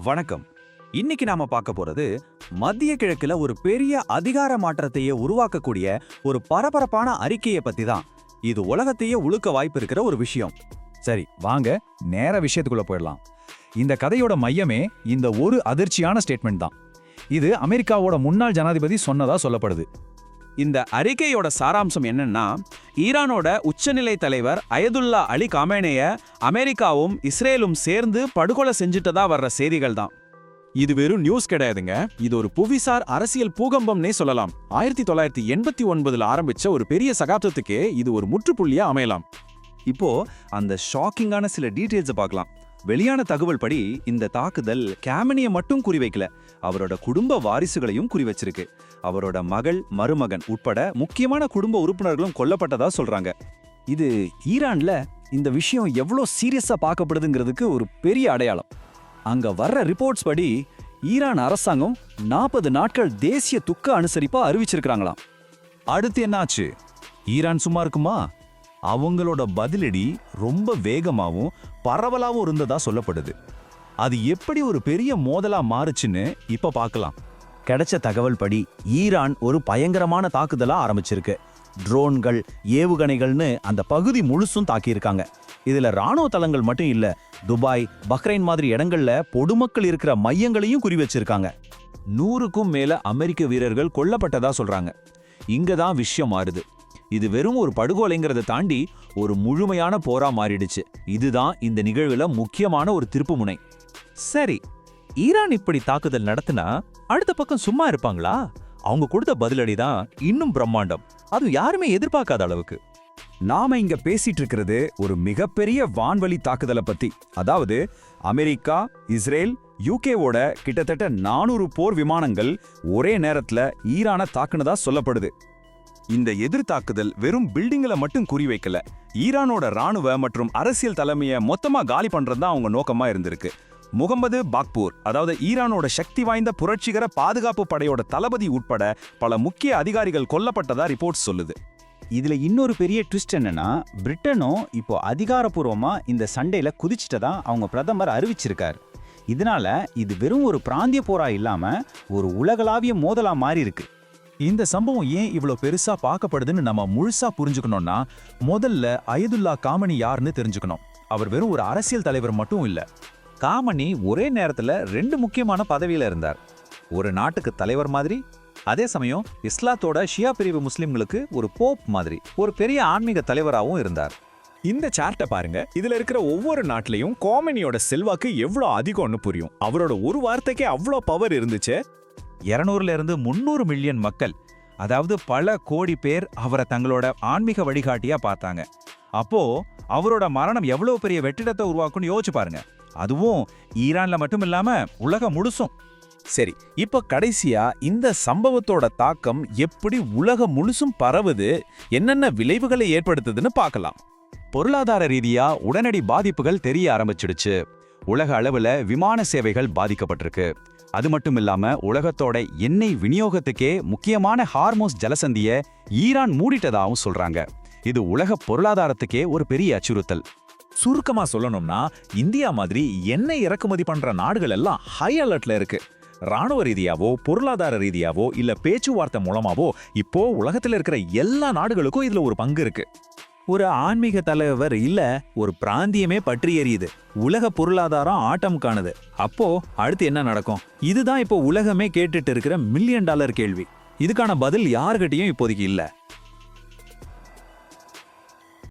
வணக்கம். இன்னைக்கு நாம பார்க்க போறது மத்திய கிழக்குல ஒரு பெரிய அதிகார மாற்றத்தையே உருவாக்கக்கூடிய ஒரு பரபரப்பான அறிக்கையை பத்தி தான். இது உலகத்தையே உழுக்க வாய்ப்பு இருக்கிற ஒரு விஷயம். சரி, வாங்க நேர விஷயத்துக்குள்ள போயிடலாம். இந்த கதையோட மையமே இந்த ஒரு அதிர்ச்சியான ஸ்டேட்மெண்ட் தான். இது அமெரிக்காவோட முன்னாள் ஜனாதிபதி சொன்னதா சொல்லப்படுது. இந்த அறிக்கையோட சாராம்சம் என்னன்னா, ஈரானோட உச்சநிலை தலைவர் அயதுல்லா அலி காமேனேய அமெரிக்காவும் இஸ்ரேலும் சேர்ந்து படுகொலை செஞ்சுட்டதா வர்ற செய்திகள் தான். இது வெறும் நியூஸ் கிடையாதுங்க. இது ஒரு புவிசார் அரசியல் பூகம்பம்னே சொல்லலாம். 1989 ஆரம்பிச்ச ஒரு பெரிய சகாப்தத்துக்கே இது ஒரு முற்றுப்புள்ளியா அமையலாம். இப்போ அந்த ஷாக்கிங்கான சில டீடைல்ஸை பார்க்கலாம். வெளியான தகவல் படி இந்த தாக்குதல் கேமனியை மட்டும் குறிவைக்கல, அவரோட குடும்ப வாரிசுகளையும் குறிவச்சிருக்கு. அவரோட மகள், மருமகன் உட்பட முக்கியமான குடும்ப உறுப்பினர்களும் கொல்லப்பட்டதா சொல்றாங்க. இது ஈரான்ல இந்த விஷயம் எவ்வளோ சீரியஸா பார்க்கப்படுதுங்கிறதுக்கு ஒரு பெரிய அடையாளம். அங்க வர்ற ரிப்போர்ட்ஸ் படி ஈரான் அரசாங்கம் 40 நாட்கள் தேசிய துக்க அனுசரிப்பா அறிவிச்சிருக்காங்களாம். அடுத்து என்னாச்சு? ஈரான் சும்மா இருக்குமா? அவங்களோட பதிலடி ரொம்ப வேகமாவும் பரவலாவும் இருந்ததா சொல்லப்படுது. அது எப்படி ஒரு பெரிய மோதலா மாறுச்சுன்னு இப்ப பார்க்கலாம். கிடைச்ச தகவல் படி ஈரான் ஒரு பயங்கரமான தாக்குதலா ஆரம்பிச்சிருக்கு. ட்ரோன்கள், ஏவுகணைகள்னு அந்த பகுதி முழுசும் தாக்கியிருக்காங்க. இதுல ராணுவ தளங்கள் மட்டும் இல்ல, துபாய், பஹ்ரைன் மாதிரி இடங்கள்ல பொதுமக்கள் இருக்கிற மையங்களையும் குறி வச்சிருக்காங்க. 100க்கும் மேல அமெரிக்க வீரர்கள் கொல்லப்பட்டதா சொல்றாங்க. இங்கதான் விஷயம் மாறுது. இது வெறும் ஒரு படுகொலைங்கிறத தாண்டி ஒரு முழுமையான போரா மாறிடுச்சு. இதுதான் இந்த நிகழ்வுல முக்கியமான ஒரு திருப்புமுனை. சரி, ஈரான் இப்படி தாக்குதல் நடத்தினா அடுத்த பக்கம் சும்மா இருப்பாங்களா? அவங்க கொடுத்த பதிலடி தான் இன்னும் பிரம்மாண்டம். அது யாருமே எதிர்பார்க்காத அளவுக்கு. நாம இங்க பேசிட்டு இருக்கிறது ஒரு மிகப்பெரிய வான்வழி தாக்குதலை பத்தி. அதாவது அமெரிக்கா, இஸ்ரேல், யூகேவோட கிட்டத்தட்ட 400 போர் விமானங்கள் ஒரே நேரத்துல ஈரானை தாக்குனதா சொல்லப்படுது. இந்த எதிர் தாக்குதல் வெறும் பில்டிங்களை மட்டும் குறிவைக்கல, ஈரானோட ராணுவ மற்றும் அரசியல் தலைமையை மொத்தமா காலி பண்றதுதான் அவங்க நோக்கமா இருந்திருக்கு. முகமது பாக்பூர், அதாவது ஈரானோட சக்தி வாய்ந்த புரட்சிகர பாதுகாப்பு படையோட தளபதி உட்பட பல முக்கிய அதிகாரிகள் கொல்லப்பட்டதா ரிப்போர்ட்ஸ் சொல்லுது. இதுல இன்னொரு பெரிய ட்விஸ்ட் என்னன்னா, பிரிட்டனும் இப்போ அதிகாரப்பூர்வமா இந்த சண்டையில குதிச்சிட்டதா அவங்க பிரதமர் அறிவிச்சிருக்காரு. இதனால இது வெறும் ஒரு பிராந்திய போரா இல்லாம ஒரு உலகளாவிய மோதலா மாறி இருக்கு. இந்த சம்பவம் ஏன் இவ்வளோ பெருசா பார்க்கப்படுதுன்னு நம்ம முழுசா புரிஞ்சுக்கணும்னா, முதல்ல அயதுல்லா காமனி யாருன்னு தெரிஞ்சுக்கணும். அவர் வெறும் ஒரு அரசியல் தலைவர் மட்டும் இல்ல. காமனி ஒரே நேரத்துல 2 முக்கியமான பதவியில இருந்தார். ஒரு நாட்டுக்கு தலைவர் மாதிரி, அதே சமயம் இஸ்லாத்தோட ஷியா பிரிவு முஸ்லிம்களுக்கு ஒரு போப் மாதிரி ஒரு பெரிய ஆன்மீக தலைவராகவும் இருந்தார். இந்த சார்ட்டை பாருங்க. இதுல இருக்கிற ஒவ்வொரு நாட்டிலையும் காமனியோட செல்வாக்கு எவ்வளோ அதிகம்னு புரியும். அவரோட ஒரு வார்த்தைக்கே அவ்வளோ பவர் இருந்துச்சு. 200ல இருந்து 300 மில்லியன் மக்கள், அதாவது பல கோடி பேர் அவரை தங்களோட ஆன்மீக வழிகாட்டியா பார்த்தாங்க. அப்போ அவரோட மரணம் எவ்வளவு பெரிய வெற்றிடத்தை உருவாக்கும்னு யோசிச்சு பாருங்க. அதுவும் ஈரான்ல மட்டும் இல்லாம உலகம் முழுசும். சரி, இப்ப கடைசியா இந்த சம்பவத்தோட தாக்கம் எப்படி உலகம் முழுசும் பரவுது, என்னென்ன விளைவுகளை ஏற்படுத்துதுன்னு பார்க்கலாம். பொருளாதார ரீதியா உடனடி பாதிப்புகள் தெரிய ஆரம்பிச்சிடுச்சு. உலக அளவுல விமான சேவைகள் பாதிக்கப்பட்டிருக்கு. அது மட்டும் இல்லாம உலகத்தோட எண்ணெய் விநியோகத்துக்கே முக்கியமான ஹார்மோஸ் ஜலசந்திய ஈரான் மூடிட்டதாகவும் சொல்றாங்க. இது உலக பொருளாதாரத்துக்கே ஒரு பெரிய அச்சுறுத்தல். சுருக்கமா சொல்லணும்னா, இந்தியா மாதிரி எண்ணெய் இறக்குமதி பண்ற நாடுகள் எல்லாம் ஹை அலர்ட்ல இருக்கு. ராணுவ ரீதியாவோ, பொருளாதார ரீதியாவோ, இல்ல பேச்சுவார்த்தை மூலமாவோ இப்போ உலகத்துல இருக்கிற எல்லா நாடுகளுக்கும் இதுல ஒரு பங்கு இருக்கு. ஒரு ஆன்மீக தலைவர் இல்ல, ஒரு பிராந்தியமே பற்றி எரியுது. உலக பொருளாதாரம் ஆட்டம் காணுது. அப்போ அடுத்து என்ன நடக்கும்? இதுதான் இப்போ உலகமே கேட்டுட்டு இருக்கிற $1 மில்லியன் கேள்வி. இதுக்கான பதில் யாருக்கிட்டையும் இப்போதைக்கு இல்ல.